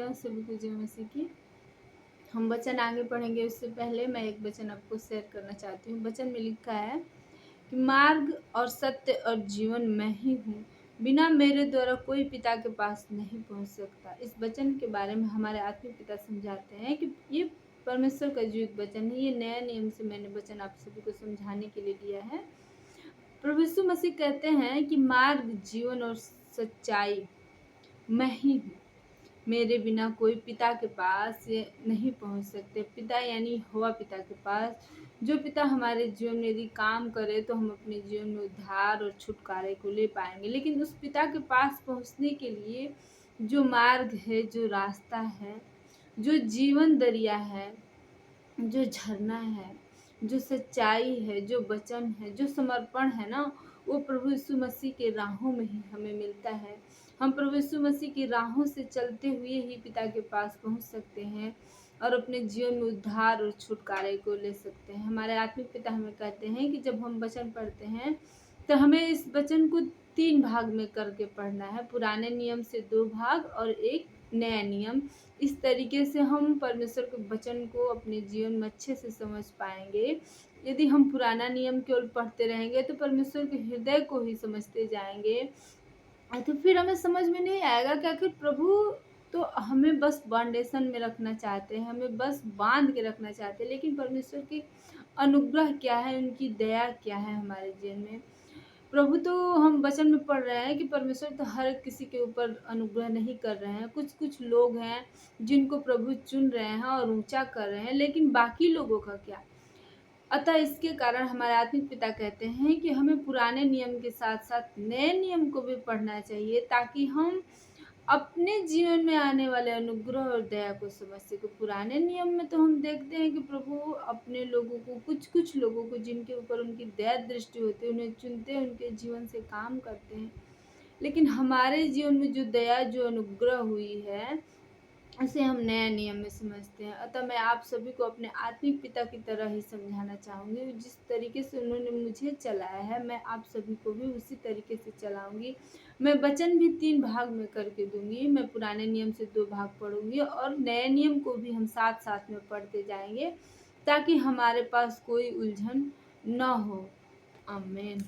Hallelujah, सभी को जय मसीह की। हम वचन आगे पढ़ेंगे उससे पहले मैं एक वचन आपको शेयर करना चाहती हूँ। वचन में लिखा है कि मार्ग और सत्य और जीवन मैं ही हूँ, बिना मेरे द्वारा कोई पिता के पास नहीं पहुँच सकता। इस वचन के बारे में हमारे आत्मिक पिता समझाते हैं कि ये परमेश्वर का जीवित वचन है। ये नया नियम से मैंने वचन आप सभी को समझाने के लिए दिया है। प्रभु यीशु मसीह कहते हैं कि मार्ग, जीवन और सच्चाई मैं ही हूँ। मेरे बिना कोई पिता के पास नहीं पहुंच सकते। पिता यानी यहोवा पिता के पास, जो पिता हमारे जीवन में यदि काम करे तो हम अपने जीवन में उद्धार और छुटकारे को ले पाएंगे। लेकिन उस पिता के पास पहुंचने के लिए जो मार्ग है, जो रास्ता है, जो जीवन दरिया है, जो झरना है, जो सच्चाई है, जो वचन है, जो समर्पण है ना, वो प्रभु यीशु मसीह के राहों में ही हमें मिलता है। हम प्रभु यीशु मसीह की राहों से चलते हुए ही पिता के पास पहुंच सकते हैं और अपने जीवन में उद्धार और छुटकारे को ले सकते हैं। हमारे आत्मिक पिता हमें कहते हैं कि जब हम वचन पढ़ते हैं तो हमें इस वचन को 3 भाग में करके पढ़ना है। पुराने नियम से 2 भाग और एक नया नियम। इस तरीके से हम परमेश्वर के वचन को अपने जीवन में अच्छे से समझ पाएंगे। यदि हम पुराना नियम केवल पढ़ते रहेंगे तो परमेश्वर के हृदय को ही समझते जाएंगे, तो फिर हमें समझ में नहीं आएगा कि आखिर प्रभु तो हमें बस फाउंडेशन में रखना चाहते हैं, हमें बस बांध के रखना चाहते हैं। लेकिन परमेश्वर की अनुग्रह क्या है, उनकी दया क्या है हमारे जीवन में। प्रभु तो हम वचन में पढ़ रहे हैं कि परमेश्वर तो हर किसी के ऊपर अनुग्रह नहीं कर रहे हैं। कुछ कुछ लोग हैं जिनको प्रभु चुन रहे हैं और ऊंचा कर रहे हैं, लेकिन बाकी लोगों का क्या। अतः इसके कारण हमारे आत्मिक पिता कहते हैं कि हमें पुराने नियम के साथ साथ नए नियम को भी पढ़ना चाहिए, ताकि हम अपने जीवन में आने वाले अनुग्रह और दया को समझ सके। पुराने नियम में तो हम देखते हैं कि प्रभु अपने लोगों को, कुछ कुछ लोगों को जिनके ऊपर उनकी दया दृष्टि होती है, उन्हें चुनते हैं, उनके जीवन से काम करते हैं। लेकिन हमारे जीवन में जो दया, जो अनुग्रह हुई है, उसे हम नया नियम में समझते हैं। अतः मैं आप सभी को अपने आत्मिक पिता की तरह ही समझाना चाहूँगी। जिस तरीके से उन्होंने मुझे चलाया है, मैं आप सभी को भी उसी तरीके से चलाऊँगी। मैं वचन भी 3 भाग में करके दूँगी। मैं पुराने नियम से 2 भाग पढ़ूँगी और नए नियम को भी हम साथ-साथ में पढ़ते जाएँगे, ताकि हमारे पास कोई उलझन ना हो। आमीन।